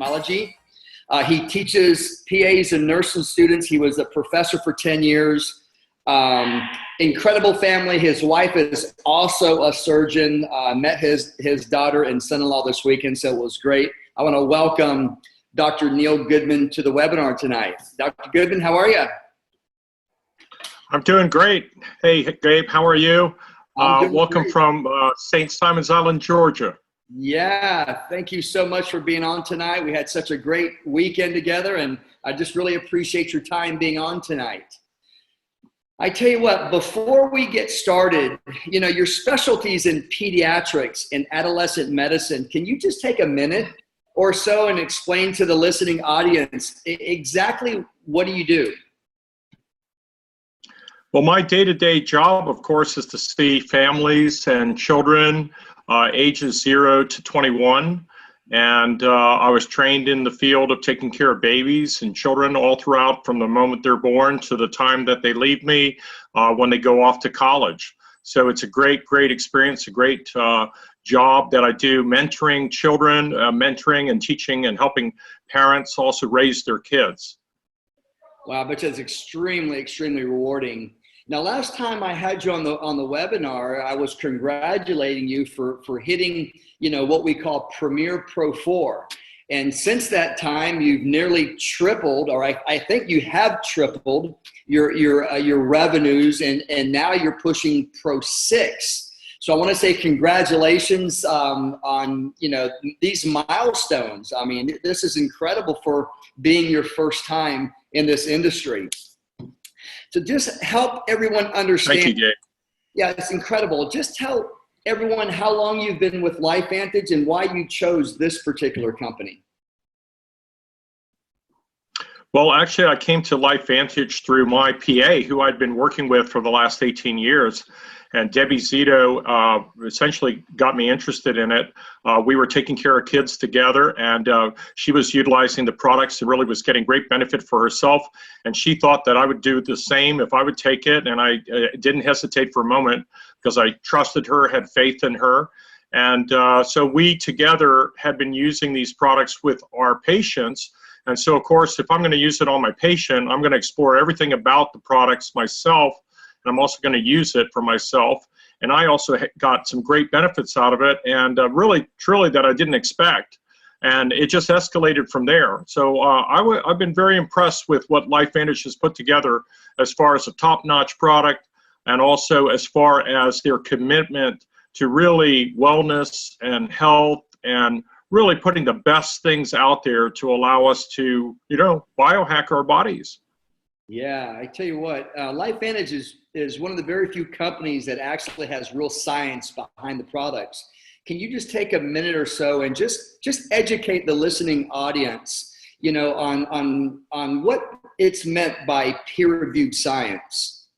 ophthalmology. He teaches PAs and nursing students. He was a professor for 10 years. Incredible family. His wife is also a surgeon. Met his daughter and son-in-law this weekend, so it was great. I want to welcome Dr. Neil Goodman to the webinar tonight. Dr. Goodman, how are you? I'm doing great. Hey, Gabe, how are you? Welcome great. from St. Simons Island, Georgia. Yeah, thank you so much for being on tonight. We had such a great weekend together, and I just really appreciate your time being on tonight. I tell you what, before we get started, you know, your specialties in pediatrics and adolescent medicine, can you just take a minute or so and explain to the listening audience exactly what do you do? Well, my day-to-day job, of course, is to see families and children ages 0 to 21. And I was trained in the field of taking care of babies and children all throughout from the moment they're born to the time that they leave me when they go off to college. So it's a great, great experience, a great job that I do, mentoring children, mentoring and teaching and helping parents also raise their kids. Wow, but it's extremely, extremely rewarding. Now, last time I had you on the webinar, I was congratulating you for hitting, you know, what we call Premier Pro 4. And since that time, you've nearly tripled, or I think you have tripled your revenues, and now you're pushing Pro 6. So I want to say congratulations on, you know, these milestones. I mean, this is incredible for being your first time in this industry. So just help everyone understand. Thank you, Gabe. Yeah, it's incredible. Just tell everyone how long you've been with LifeVantage and why you chose this particular company. Well, actually, I came to LifeVantage through my PA, who I'd been working with for the last 18 years. And Debbie Zito essentially got me interested in it. We were taking care of kids together, and she was utilizing the products and really was getting great benefit for herself. And she thought that I would do the same if I would take it, and I didn't hesitate for a moment because I trusted her, had faith in her. And so we together had been using these products with our patients. And so, of course, if I'm going to use it on my patient, I'm going to explore everything about the products myself. And I'm also going to use it for myself. And I also got some great benefits out of it, and really, truly that I didn't expect. And it just escalated from there. So I've been very impressed with what LifeVantage has put together as far as a top-notch product, and also as far as their commitment to really wellness and health, and really putting the best things out there to allow us to, you know, biohack our bodies. Yeah, I tell you what, LifeVantage is one of the very few companies that actually has real science behind the products. Can you just take a minute or so and just educate the listening audience, you know, on what it's meant by peer-reviewed science?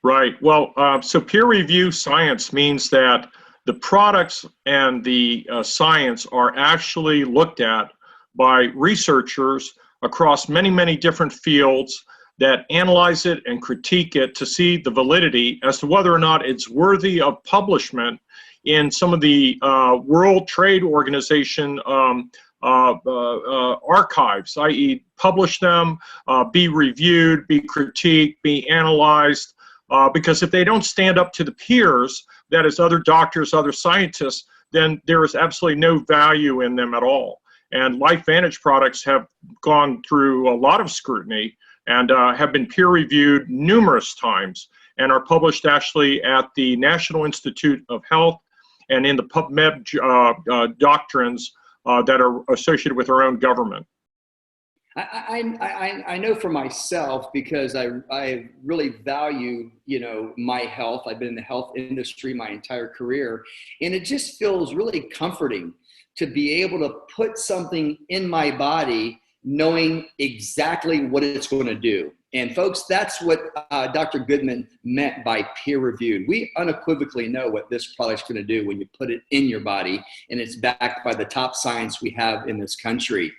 Right. Well, so peer-reviewed science means that the products and the science are actually looked at by researchers across many, many different fields that analyze it and critique it to see the validity as to whether or not it's worthy of publishment in some of the World Trade Organization archives, i.e. publish them, be reviewed, be critiqued, be analyzed, because if they don't stand up to the peers, that is other doctors, other scientists, then there is absolutely no value in them at all. And LifeVantage products have gone through a lot of scrutiny and have been peer-reviewed numerous times and are published actually at the National Institute of Health and in the PubMed doctrines that are associated with our own government. I know for myself, because I really value, you know, my health. I've been in the health industry my entire career, and it just feels really comforting to be able to put something in my body knowing exactly what it's going to do. And folks, that's what Dr. Goodman meant by peer-reviewed. We unequivocally know what this product's going to do when you put it in your body, and it's backed by the top science we have in this country.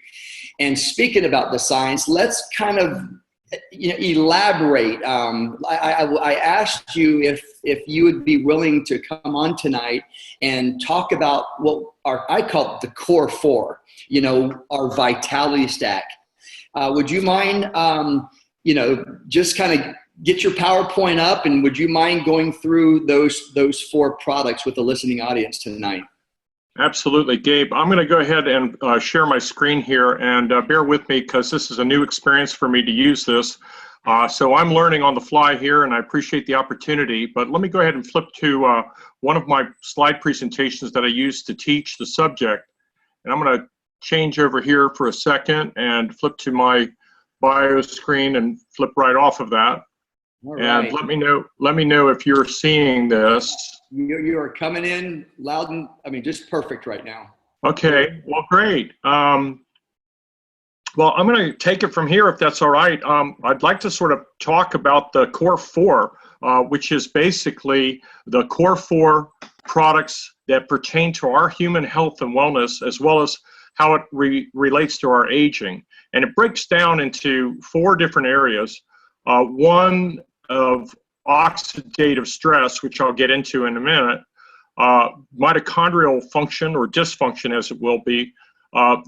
And speaking about the science, let's kind of elaborate. I asked you if you would be willing to come on tonight and talk about what I call the core four, our vitality stack. Would you mind, just kind of get your PowerPoint up, and would you mind going through those four products with the listening audience tonight? Absolutely, Gabe. I'm going to go ahead and share my screen here, and bear with me because this is a new experience for me to use this. So I'm learning on the fly here, and I appreciate the opportunity. But let me go ahead and flip to one of my slide presentations that I use to teach the subject. And I'm going to change over here for a second and flip to my bio screen and flip right off of that. All right. And let me know if you're seeing this. You are coming in loud and, just perfect right now. Okay, well, great. Well, I'm going to take it from here if that's all right. I'd like to sort of talk about the core four, which is basically the core four products that pertain to our human health and wellness, as well as how it relates to our aging. And it breaks down into four different areas. One of oxidative stress, which I'll get into in a minute, mitochondrial function or dysfunction, as it will be,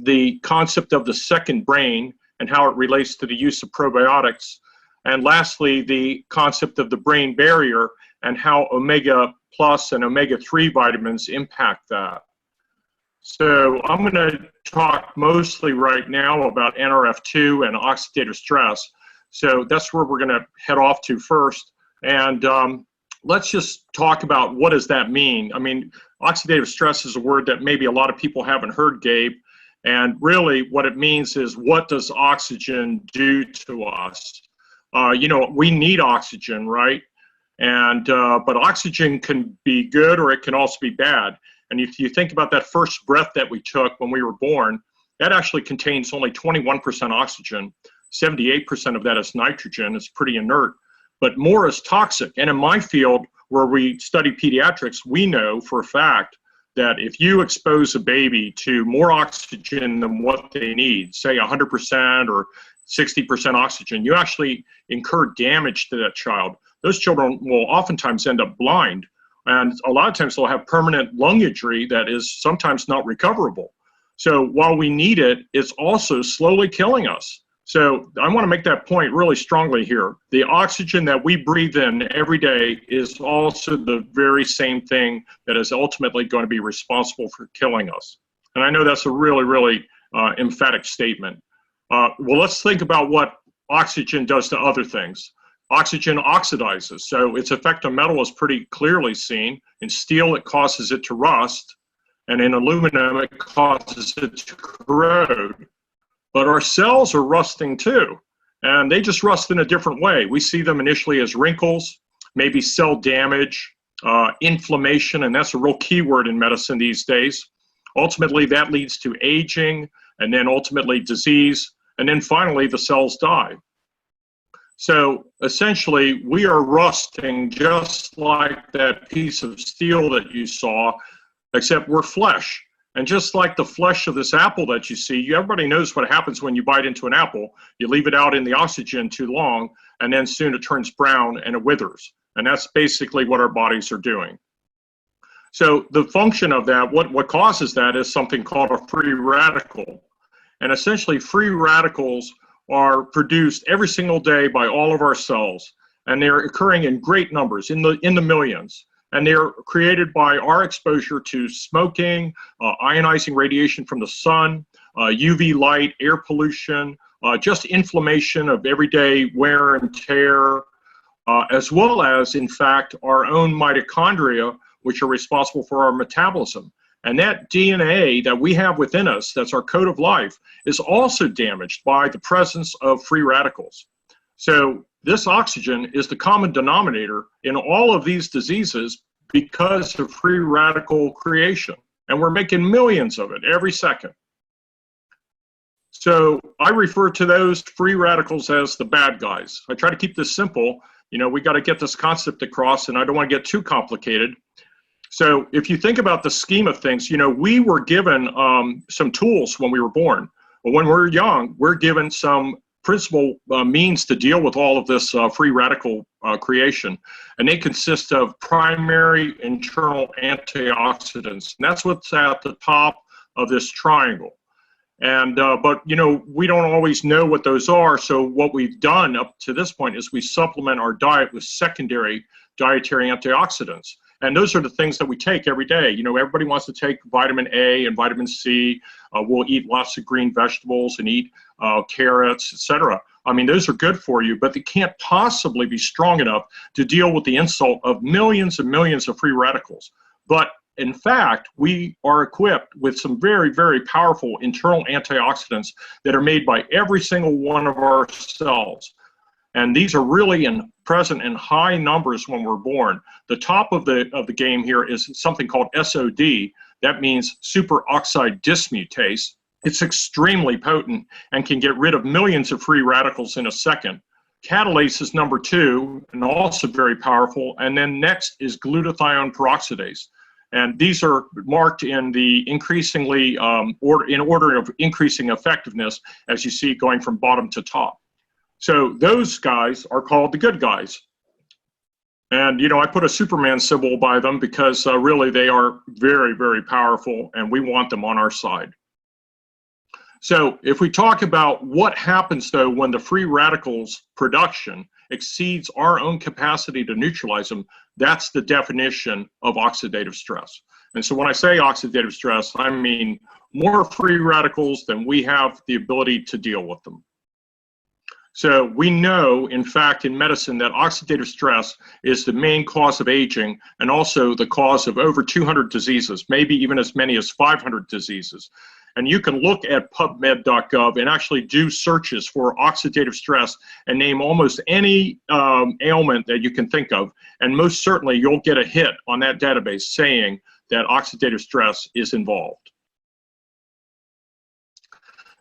the concept of the second brain and how it relates to the use of probiotics, and lastly, the concept of the brain barrier and how omega plus and omega-3 vitamins impact that. So I'm going to talk mostly right now about NRF2 and oxidative stress. So that's where we're going to head off to first. And let's just talk about what does that mean. Oxidative stress is a word that maybe a lot of people haven't heard, Gabe. And really what it means is, what does oxygen do to us? We need oxygen, right? And but oxygen can be good or it can also be bad. And if you think about that first breath that we took when we were born, that actually contains only 21% oxygen. 78% of that is nitrogen. It's pretty inert. But more is toxic. And in my field, where we study pediatrics, we know for a fact that if you expose a baby to more oxygen than what they need, say 100% or 60% oxygen, you actually incur damage to that child. Those children will oftentimes end up blind. And a lot of times they'll have permanent lung injury that is sometimes not recoverable. So while we need it, it's also slowly killing us. So I want to make that point really strongly here. The oxygen that we breathe in every day is also the very same thing that is ultimately going to be responsible for killing us. And I know that's a really, really emphatic statement. Well, let's think about what oxygen does to other things. Oxygen oxidizes, so its effect on metal is pretty clearly seen. In steel, it causes it to rust, and in aluminum, it causes it to corrode. But our cells are rusting too, and they just rust in a different way. We see them initially as wrinkles, maybe cell damage, inflammation, and that's a real key word in medicine these days. Ultimately, that leads to aging, and then ultimately disease, and then finally the cells die. So essentially, we are rusting just like that piece of steel that you saw, except we're flesh. And just like the flesh of this apple that you see, everybody knows what happens when you bite into an apple. You leave it out in the oxygen too long, and then soon it turns brown and it withers. And that's basically what our bodies are doing. So the function of that, what causes that, is something called a free radical. And essentially, free radicals are produced every single day by all of our cells, and they're occurring in great numbers, in the millions. And they're created by our exposure to smoking, ionizing radiation from the sun, UV light, air pollution, just inflammation of everyday wear and tear, as well as, in fact, our own mitochondria, which are responsible for our metabolism. And that DNA that we have within us, that's our code of life, is also damaged by the presence of free radicals. So this oxygen is the common denominator in all of these diseases because of free radical creation. And we're making millions of it every second. So I refer to those free radicals as the bad guys. I try to keep this simple. We got to get this concept across, and I don't want to get too complicated. So if you think about the scheme of things, we were given some tools when we were born. But when we're young, we're given some principal means to deal with all of this free radical creation, and they consist of primary internal antioxidants. And that's what's at the top of this triangle. And but you know, we don't always know what those are. So what we've done up to this point is we supplement our diet with secondary dietary antioxidants. And those are the things that we take every day. You know, everybody wants to take vitamin A and vitamin C. We'll eat lots of green vegetables and eat carrots, etc. I mean, those are good for you, but they can't possibly be strong enough to deal with the insult of millions and millions of free radicals. But in fact, we are equipped with some very, very powerful internal antioxidants that are made by every single one of our cells. And these are really present in high numbers when we're born. The top of the game here is something called SOD. That means superoxide dismutase. It's extremely potent and can get rid of millions of free radicals in a second. Catalase is number 2 and also very powerful. And then next is glutathione peroxidase. And these are marked in the increasingly, in order of increasing effectiveness, as you see going from bottom to top. So those guys are called the good guys. And, you know, I put a Superman symbol by them because really they are very, very powerful and we want them on our side. So if we talk about what happens, though, when the free radicals production exceeds our own capacity to neutralize them, that's the definition of oxidative stress. And so when I say oxidative stress, I mean more free radicals than we have the ability to deal with them. So we know, in fact, in medicine that oxidative stress is the main cause of aging and also the cause of over 200 diseases, maybe even as many as 500 diseases. And you can look at PubMed.gov and actually do searches for oxidative stress and name almost any ailment that you can think of. And most certainly you'll get a hit on that database saying that oxidative stress is involved.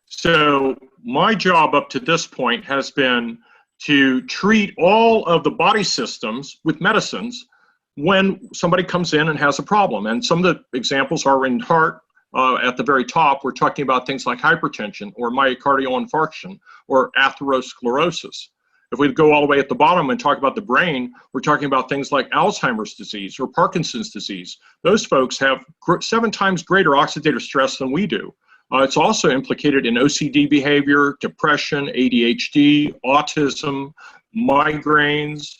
So my job up to this point has been to treat all of the body systems with medicines when somebody comes in and has a problem. And some of the examples are in heart. At the very top, we're talking about things like hypertension or myocardial infarction or atherosclerosis. If we go all the way at the bottom and talk about the brain, we're talking about things like Alzheimer's disease or Parkinson's disease. Those folks have 7 times greater oxidative stress than we do. It's also implicated in OCD behavior, depression, ADHD, autism, migraines.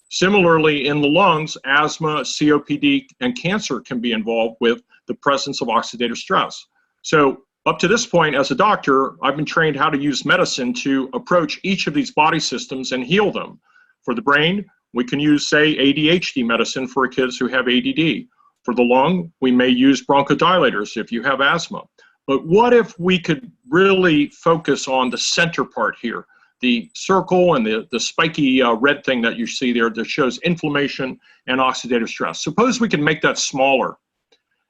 Similarly, in the lungs, asthma, COPD, and cancer can be involved with the presence of oxidative stress. So up to this point, as a doctor, I've been trained how to use medicine to approach each of these body systems and heal them. For the brain, we can use, say, ADHD medicine for kids who have ADD. For the lung, we may use bronchodilators if you have asthma. But what if we could really focus on the center part here, the circle and the spiky red thing that you see there that shows inflammation and oxidative stress? Suppose we can make that smaller.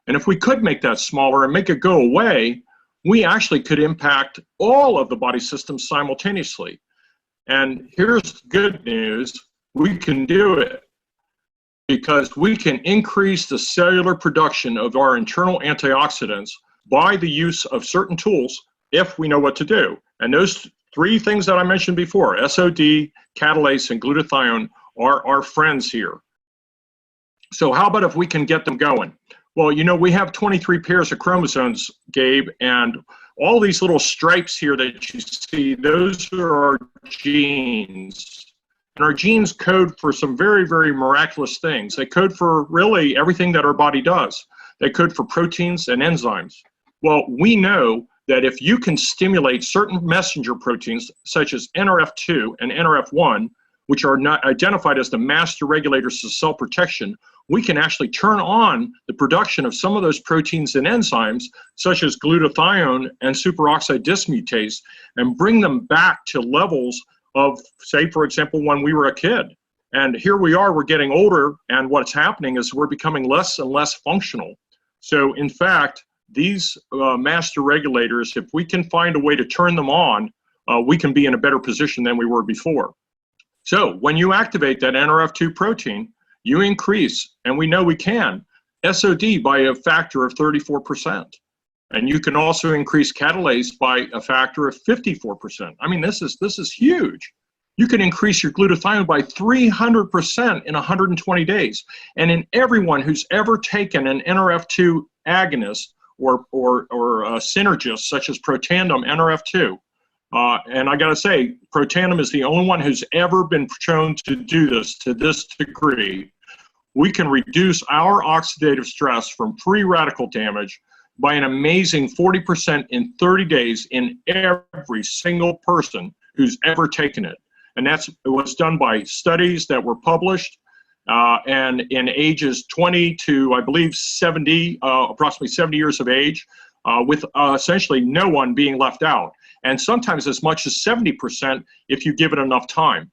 And if we could make that smaller and make it go away, we actually could impact all of the body systems simultaneously. And here's the good news, we can do it because we can increase the cellular production of our internal antioxidants by the use of certain tools if we know what to do. And those 3 things that I mentioned before, SOD, catalase, and glutathione, are our friends here. So how about if we can get them going? Well, you know, we have 23 pairs of chromosomes, Gabe, and all these little stripes here that you see, those are our genes. And our genes code for some very, very miraculous things. They code for really everything that our body does. They code for proteins and enzymes. Well, we know that if you can stimulate certain messenger proteins, such as NRF2 and NRF1, which are not identified as the master regulators of cell protection, we can actually turn on the production of some of those proteins and enzymes, such as glutathione and superoxide dismutase, and bring them back to levels of, say, for example, when we were a kid. And here we are, we're getting older, and what's happening is we're becoming less and less functional. So, in fact, these master regulators, if we can find a way to turn them on, we can be in a better position than we were before. So when you activate that NRF2 protein, you increase, and we know we can, SOD by a factor of 34%. And you can also increase catalase by a factor of 54%. I mean, this is huge. You can increase your glutathione by 300% in 120 days. And in everyone who's ever taken an NRF2 agonist or a synergist, such as Protandim NRF2, and I gotta say, Protandim is the only one who's ever been shown to do this to this degree. We can reduce our oxidative stress from free radical damage by an amazing 40% in 30 days in every single person who's ever taken it. And it was done by studies that were published and in ages 20 to, I believe, 70, approximately 70 years of age, with essentially no one being left out. And sometimes as much as 70% if you give it enough time.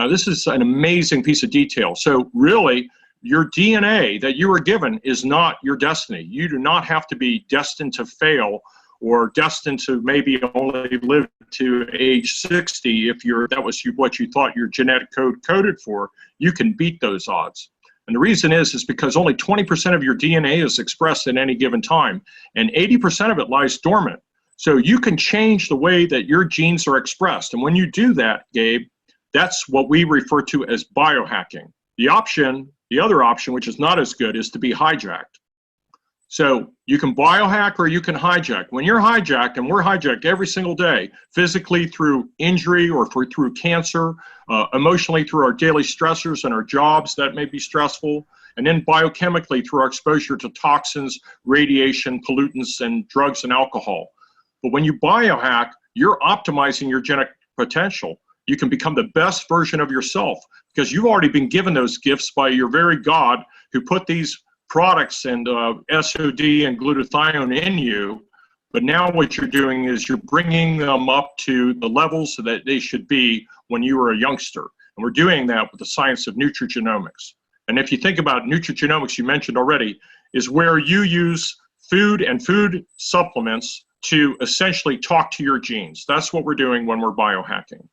This is an amazing piece of detail. So really, your DNA that you were given is not your destiny. You do not have to be destined to fail or destined to maybe only live to age 60 if that was what you thought your genetic code coded for. You can beat those odds. And the reason is because only 20% of your DNA is expressed at any given time, and 80% of it lies dormant. So you can change the way that your genes are expressed. And when you do that, Gabe, that's what we refer to as biohacking. The other option, which is not as good, is to be hijacked. So you can biohack or you can hijack. When you're hijacked, and we're hijacked every single day, physically through injury or through cancer, emotionally through our daily stressors and our jobs that may be stressful, and then biochemically through our exposure to toxins, radiation, pollutants, and drugs and alcohol. But when you biohack, you're optimizing your genetic potential. You can become the best version of yourself because you've already been given those gifts by your very God who put these products and SOD and glutathione in you. But now what you're doing is you're bringing them up to the levels that they should be when you were a youngster. And we're doing that with the science of nutrigenomics. And if you think about nutrigenomics, you mentioned already, is where you use food and food supplements to essentially talk to your genes. That's what we're doing when we're biohacking.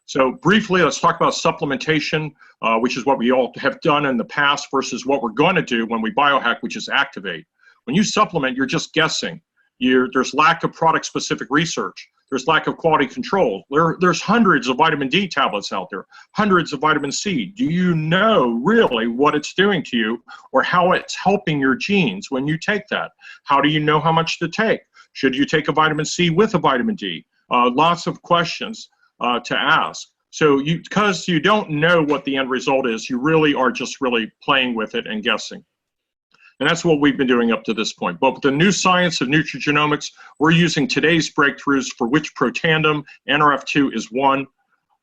So briefly, let's talk about supplementation, which is what we all have done in the past versus what we're going to do when we biohack, which is activate. When you supplement, you're just guessing. There's lack of product-specific research. There's lack of quality control. There's hundreds of vitamin D tablets out there, hundreds of vitamin C. Do you know really what it's doing to you or how it's helping your genes when you take that? How do you know how much to take? Should you take a vitamin C with a vitamin D? Lots of questions to ask. So because you don't know what the end result is, you really are just really playing with it and guessing. And that's what we've been doing up to this point. But with the new science of nutrigenomics, we're using today's breakthroughs, for which Protandim NRF2 is one.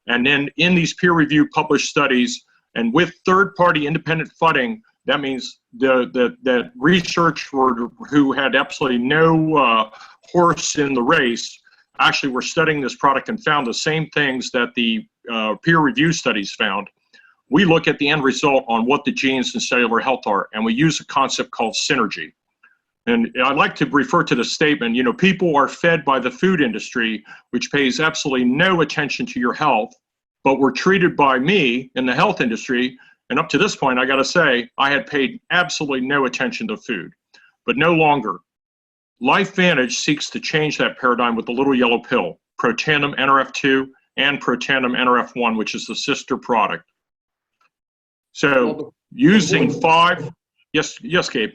And then in these peer-reviewed published studies, and with third-party independent funding, that means that researchers who had absolutely no horse in the race actually were studying this product and found the same things that the peer-reviewed studies found. We look at the end result on what the genes and cellular health are, and we use a concept called synergy. And I like to refer to the statement, people are fed by the food industry, which pays absolutely no attention to your health, but were treated by me in the health industry. And up to this point, I got to say, I had paid absolutely no attention to food, but no longer. LifeVantage seeks to change that paradigm with the little yellow pill, Protandim NRF2 and Protandim NRF1, which is the sister product. So using yes, Gabe.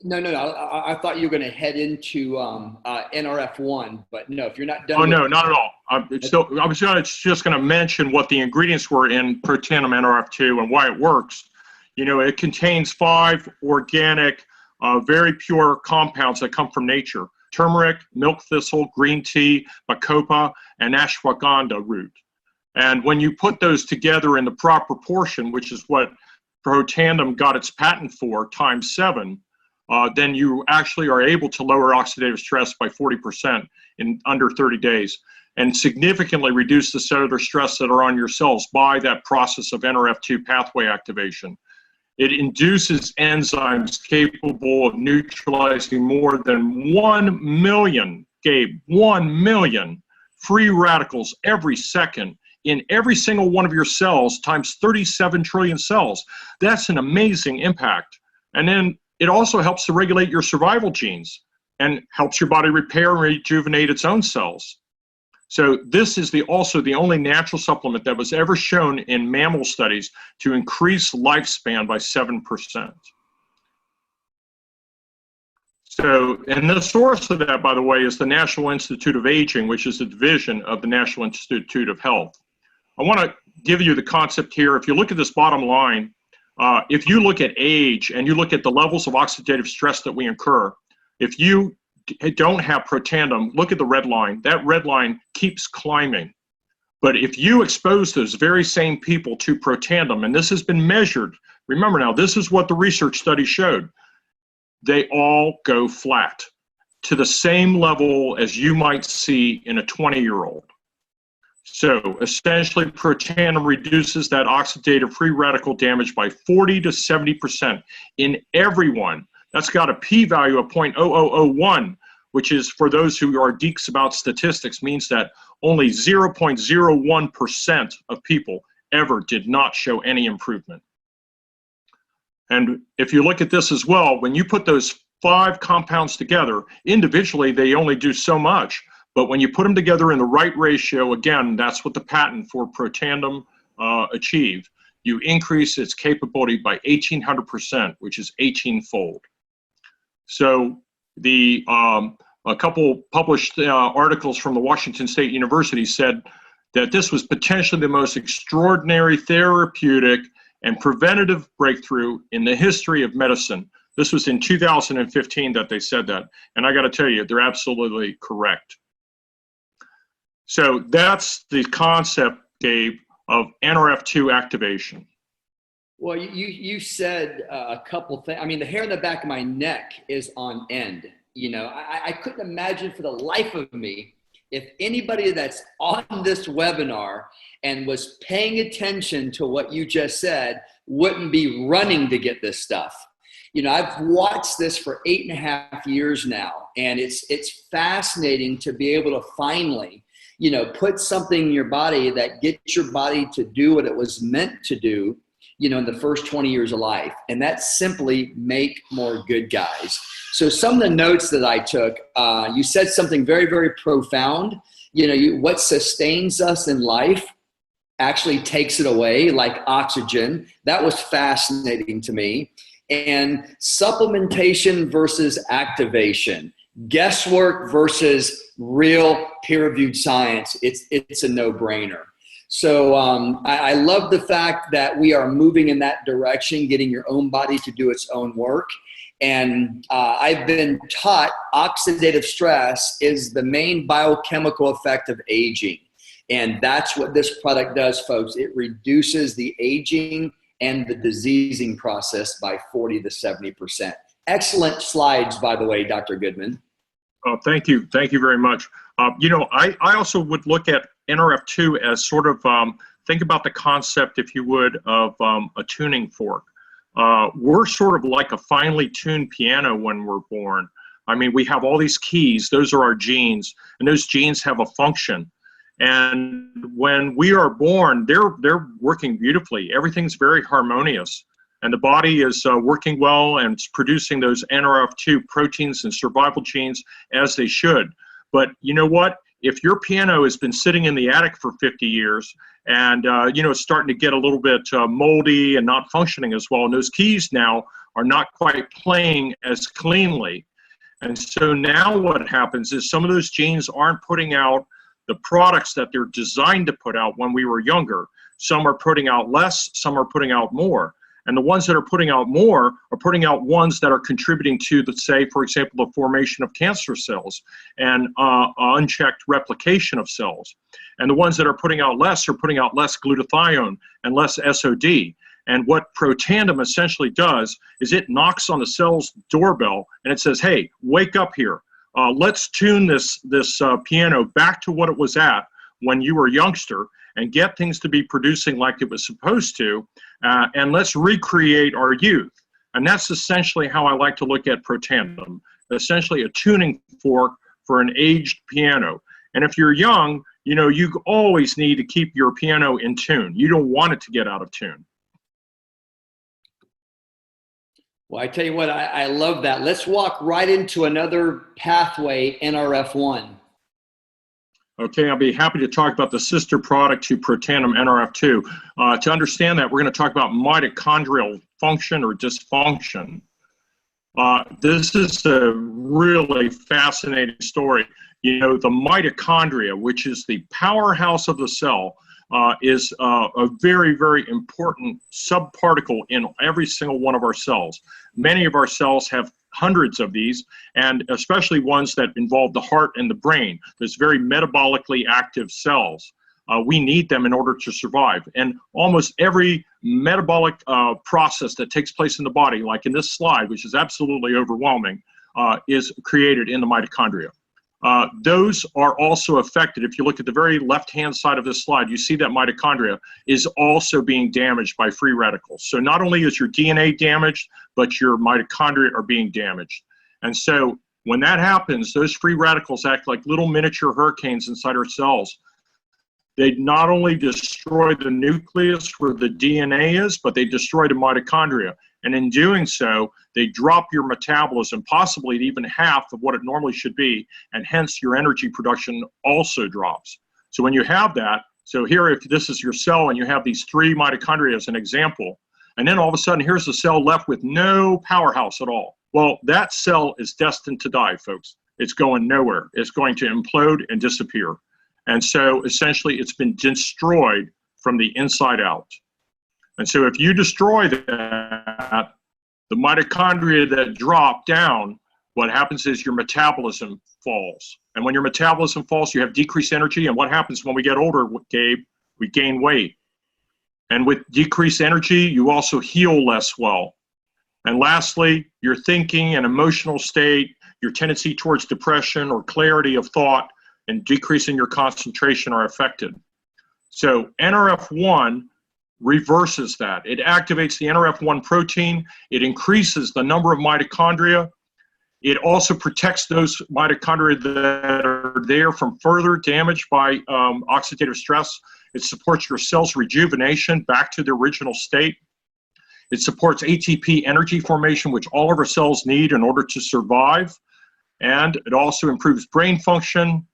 No. I thought you were going to head into NRF1, but no, if you're not done. Oh, no, not at all. I was just going to mention what the ingredients were in Protandim NRF2 and why it works. It contains 5 organic, very pure compounds that come from nature: turmeric, milk thistle, green tea, bacopa, and ashwagandha root. And when you put those together in the proper proportion, which is what Protandim got its patent for, ×7, then you actually are able to lower oxidative stress by 40% in under 30 days and significantly reduce the cellular stress that are on your cells by that process of NRF2 pathway activation. It induces enzymes capable of neutralizing more than 1 million, Gabe, 1 million free radicals every second in every single one of your cells times 37 trillion cells. That's an amazing impact. And then it also helps to regulate your survival genes. and helps your body repair and rejuvenate its own cells. So this is also the only natural supplement that was ever shown in mammal studies to increase lifespan by 7%. So, and the source of that, by the way, is the National Institute of Aging, which is a division of the National Institute of Health. I want to give you the concept here. If you look at this bottom line, if you look at age and you look at the levels of oxidative stress that we incur, if you don't have Protandim, look at the red line. That red line keeps climbing. But if you expose those very same people to Protandim, and this has been measured, remember now, this is what the research study showed, they all go flat to the same level as you might see in a 20-year-old. So essentially, Protandim reduces that oxidative free radical damage by 40 to 70% in everyone. That's got a p-value of 0.0001, which is, for those who are geeks about statistics, means that only 0.01% of people ever did not show any improvement. And if you look at this as well, when you put those 5 compounds together, individually they only do so much. But when you put them together in the right ratio, again, that's what the patent for Protandim achieved. You increase its capability by 1,800%, which is 18-fold. So a couple published articles from the Washington State University said that this was potentially the most extraordinary therapeutic and preventative breakthrough in the history of medicine. This was in 2015 that they said that. And I got to tell you, they're absolutely correct. So that's the concept, Gabe, of NRF2 activation. Well, you said a couple things. I mean, the hair in the back of my neck is on end. You know, I couldn't imagine for the life of me if anybody that's on this webinar and was paying attention to what you just said wouldn't be running to get this stuff. You know, I've watched this for 8.5 years now, and it's fascinating to be able to finally, you know, put something in your body that gets your body to do what it was meant to do, you know, in the first 20 years of life. And that's simply make more good guys. So some of the notes that I took, you said something very, very profound. You know, what sustains us in life actually takes it away, like oxygen. That was fascinating to me. And supplementation versus activation, guesswork versus real peer-reviewed science. It's a no-brainer. So I love the fact that we are moving in that direction, getting your own body to do its own work. And I've been taught oxidative stress is the main biochemical effect of aging. And that's what this product does, folks. It reduces the aging and the diseasing process by 40 to 70%. Excellent slides, by the way, Dr. Goodman. Thank you. Thank you very much. You know, I also would look at NRF2 as sort of, think about the concept, if you would, of a tuning fork. We're sort of like a finely tuned piano when we're born. I mean, we have all these keys. Those are our genes, and those genes have a function. And when we are born, they're working beautifully. Everything's very harmonious. And the body is working well, and it's producing those NRF2 proteins and survival genes as they should. But you know what? If your piano has been sitting in the attic for 50 years and you know, it's starting to get a little bit moldy and not functioning as well, and those keys now are not quite playing as cleanly. And so now what happens is some of those genes aren't putting out the products that they're designed to put out when we were younger. Some are putting out less, some are putting out more. And the ones that are putting out more are putting out ones that are contributing to, let's say, for example, the formation of cancer cells and unchecked replication of cells. And the ones that are putting out less glutathione and less SOD. And what Protandim essentially does is it knocks on the cell's doorbell and it says, hey, wake up here. Let's tune this piano back to what it was at when you were a youngster and get things to be producing like it was supposed to, and let's recreate our youth. And that's essentially how I like to look at Protandim, essentially a tuning fork for an aged piano. And if you're young, you know, you always need to keep your piano in tune. You don't want it to get out of tune. Well, I tell you what, I love that. Let's walk right into another pathway, NRF1. Okay, I'll be happy to talk about the sister product to Protandim NRF2. To understand that, we're going to talk about mitochondrial function or dysfunction. This is a really fascinating story. You know, the mitochondria, which is the powerhouse of the cell, is a very, very important subparticle in every single one of our cells. Many of our cells have hundreds of these, and especially ones that involve the heart and the brain. There's very metabolically active cells. We need them in order to survive. And almost every metabolic process that takes place in the body, like in this slide, which is absolutely overwhelming, is created in the mitochondria. Those are also affected. If you look at the very left-hand side of this slide, you see that mitochondria is also being damaged by free radicals. So not only is your DNA damaged, but your mitochondria are being damaged. And so when that happens, those free radicals act like little miniature hurricanes inside our cells. They not only destroy the nucleus where the DNA is, but they destroy the mitochondria. And in doing so, they drop your metabolism, possibly to even half of what it normally should be, and hence your energy production also drops. So when you have that, so here if this is your cell and you have these 3 mitochondria as an example, and then all of a sudden here's a cell left with no powerhouse at all. Well, that cell is destined to die, folks. It's going nowhere. It's going to implode and disappear. And so essentially it's been destroyed from the inside out. And so if you destroy that, the mitochondria that drop down, what happens is your metabolism falls. And when your metabolism falls, you have decreased energy. And what happens when we get older, Gabe? We gain weight. And with decreased energy, you also heal less well. And lastly, your thinking and emotional state, your tendency towards depression or clarity of thought, and decreasing your concentration are affected. So NRF1 reverses that. It activates the NRF1 protein. It increases the number of mitochondria. It also protects those mitochondria that are there from further damage by oxidative stress. It supports your cells' rejuvenation back to the original state. It supports ATP energy formation, which all of our cells need in order to survive. And it also improves brain function,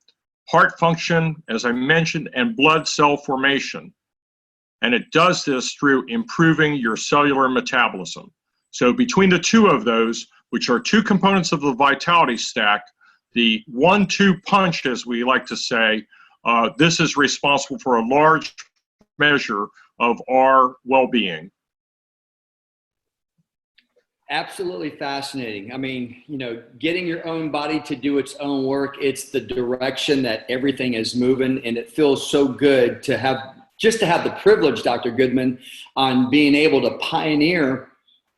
heart function, as I mentioned, and blood cell formation. And it does this through improving your cellular metabolism. So between the two of those, which are 2 components of the vitality stack, the 1-2 punch, as we like to say, this is responsible for a large measure of our well-being. Absolutely fascinating. I mean, you know, getting your own body to do its own work, it's the direction that everything is moving, and it feels so good to have the privilege, Dr. Goodman, on being able to pioneer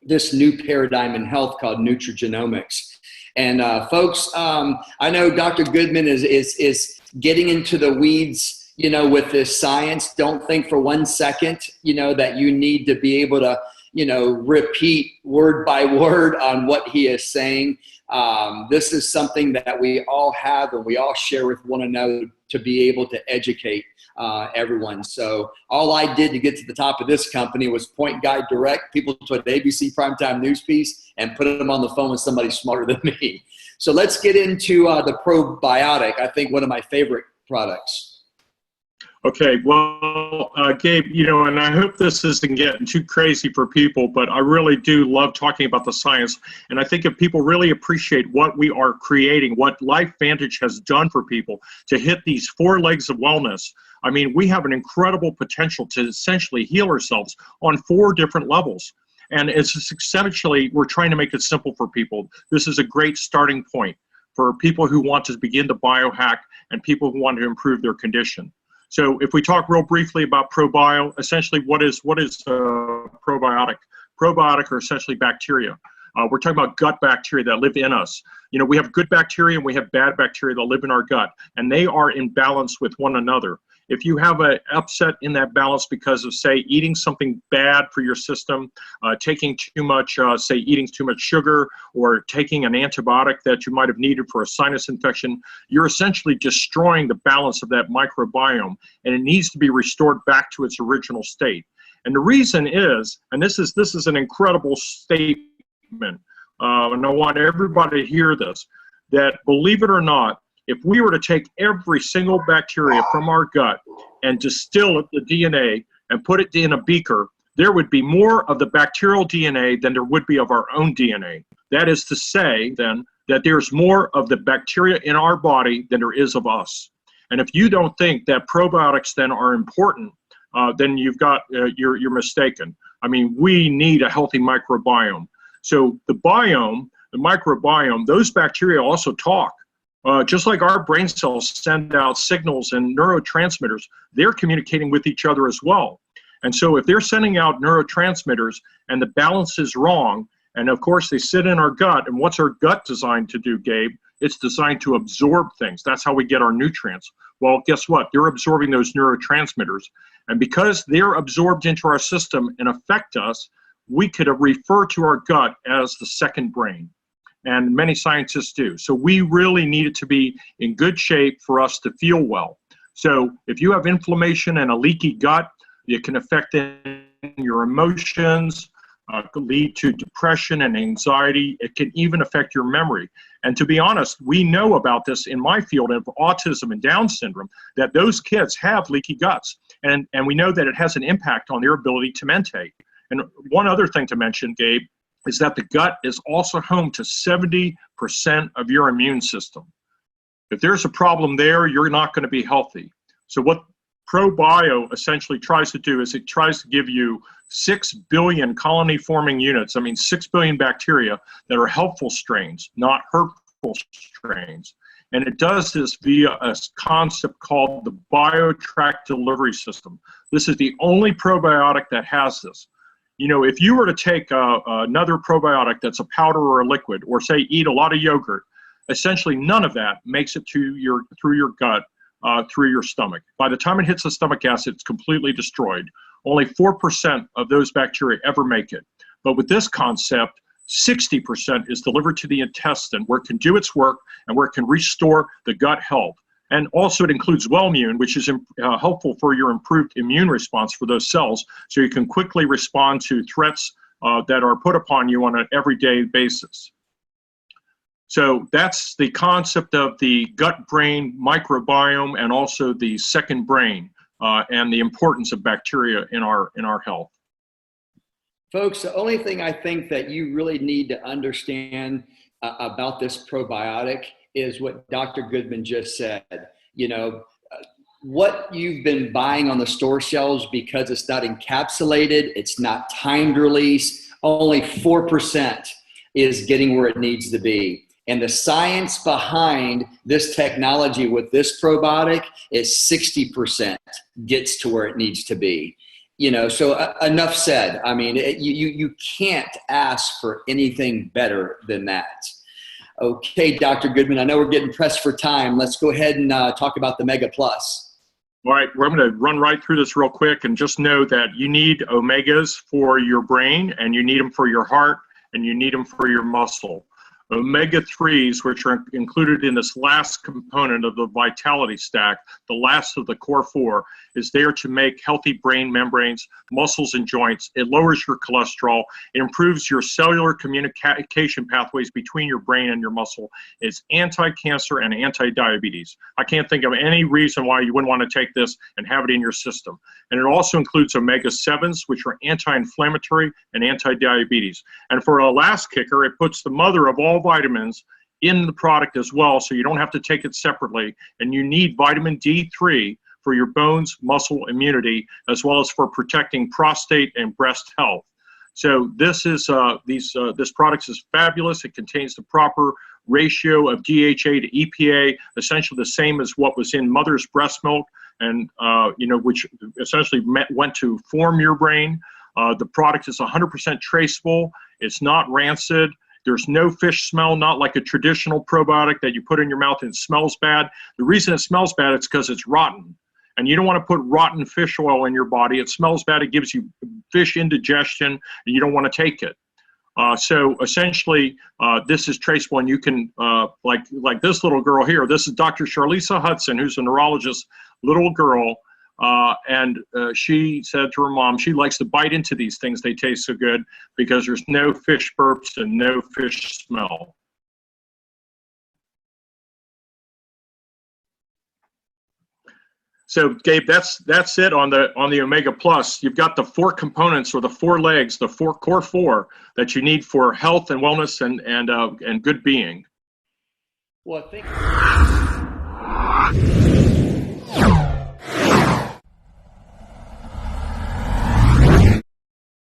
this new paradigm in health called nutrigenomics. And folks, I know Dr. Goodman is getting into the weeds, you know, with this science. Don't think for 1 second, you know, that you need to be able to, you know, repeat word by word on what he is saying. This is something that we all have and we all share with one another to be able to educate everyone. So all I did to get to the top of this company was point, guide, direct people to an ABC primetime news piece and put them on the phone with somebody smarter than me. So let's get into the probiotic. I think one of my favorite products. Okay, well, Gabe, you know, and I hope this isn't getting too crazy for people, but I really do love talking about the science. And I think if people really appreciate what we are creating, what LifeVantage has done for people to hit these 4 legs of wellness, I mean, we have an incredible potential to essentially heal ourselves on 4 different levels. And it's essentially, we're trying to make it simple for people. This is a great starting point for people who want to begin to biohack and people who want to improve their condition. So if we talk real briefly about PROBIO, essentially what is probiotic? Probiotic are essentially bacteria. We're talking about gut bacteria that live in us. You know, we have good bacteria and we have bad bacteria that live in our gut, and they are in balance with one another. If you have an upset in that balance because of, say, eating something bad for your system, taking too much, say, eating too much sugar, or taking an antibiotic that you might have needed for a sinus infection, you're essentially destroying the balance of that microbiome, and it needs to be restored back to its original state. And the reason is, and this is an incredible statement, statement, and I want everybody to hear this, that believe it or not, if we were to take every single bacteria from our gut and distill it, the DNA, and put it in a beaker, there would be more of the bacterial DNA than there would be of our own DNA. That is to say, then, that there's more of the bacteria in our body than there is of us. And if you don't think that probiotics then are important, then you're mistaken. I mean, we need a healthy microbiome. So the microbiome, those bacteria also talk. Just like our brain cells send out signals and neurotransmitters, they're communicating with each other as well. And so if they're sending out neurotransmitters and the balance is wrong, and of course they sit in our gut, and what's our gut designed to do, Gabe? It's designed to absorb things. That's how we get our nutrients. Well, guess what? They're absorbing those neurotransmitters. And because they're absorbed into our system and affect us, we could refer to our gut as the second brain. And many scientists do. So we really need it to be in good shape for us to feel well. So if you have inflammation and a leaky gut, it can affect your emotions, could lead to depression and anxiety. It can even affect your memory. And to be honest, we know about this in my field of autism and Down syndrome, that those kids have leaky guts. And we know that it has an impact on their ability to mentate. And one other thing to mention, Gabe, is that the gut is also home to 70% of your immune system. If there's a problem there, you're not going to be healthy. So what PROBIO essentially tries to do is it tries to give you 6 billion colony-forming units, 6 billion bacteria that are helpful strains, not hurtful strains. And it does this via a concept called the BioHACK delivery system. This is the only probiotic that has this. You know, if you were to take another probiotic that's a powder or a liquid, or say eat a lot of yogurt, essentially none of that makes it through your gut, through your stomach. By the time it hits the stomach acid, it's completely destroyed. Only 4% of those bacteria ever make it. But with this concept, 60% is delivered to the intestine, where it can do its work and where it can restore the gut health. And also it includes Wellmune, which is helpful for your improved immune response for those cells, so you can quickly respond to threats that are put upon you on an everyday basis. So that's the concept of the gut-brain microbiome, and also the second brain, and the importance of bacteria in our health. Folks, the only thing I think that you really need to understand about this probiotic is what Dr. Goodman just said. You know, what you've been buying on the store shelves, because it's not encapsulated, it's not timed release, only 4% is getting where it needs to be. And the science behind this technology with this probiotic is 60% gets to where it needs to be. You know, so enough said. I mean, you can't ask for anything better than that. Okay, Dr. Goodman, I know we're getting pressed for time. Let's go ahead and talk about the Mega Plus. All right, we're going to run right through this real quick, and just know that you need omegas for your brain, and you need them for your heart, and you need them for your muscle. Omega-3s, which are included in this last component of the vitality stack, the last of the core 4, is there to make healthy brain membranes, muscles, and joints. It lowers your cholesterol. It improves your cellular communication pathways between your brain and your muscle. It's anti-cancer and anti-diabetes. I can't think of any reason why you wouldn't want to take this and have it in your system. And it also includes omega-7s, which are anti-inflammatory and anti-diabetes. And for a last kicker, it puts the mother of all vitamins in the product as well, so you don't have to take it separately. And you need vitamin D3 for your bones, muscle, immunity, as well as for protecting prostate and breast health. So this is this product is fabulous. It contains the proper ratio of DHA to EPA, essentially the same as what was in mother's breast milk, and which essentially went to form your brain. The product is 100% traceable. It's not rancid. There's no fish smell, not like a traditional probiotic that you put in your mouth and it smells bad. The reason it smells bad is because it's rotten. And you don't want to put rotten fish oil in your body. It smells bad. It gives you fish indigestion, and you don't want to take it. So essentially, this is traceable, and you can, like this little girl here, this is Dr. Charlisa Hudson, who's a neurologist, little girl. She said to her mom she likes to bite into these things. They taste so good because there's no fish burps and no fish smell. So Gabe, that's it on the Omega Plus. You've got the 4 components, or the 4 legs, the core four that you need for health and wellness and good being. Well, thank you.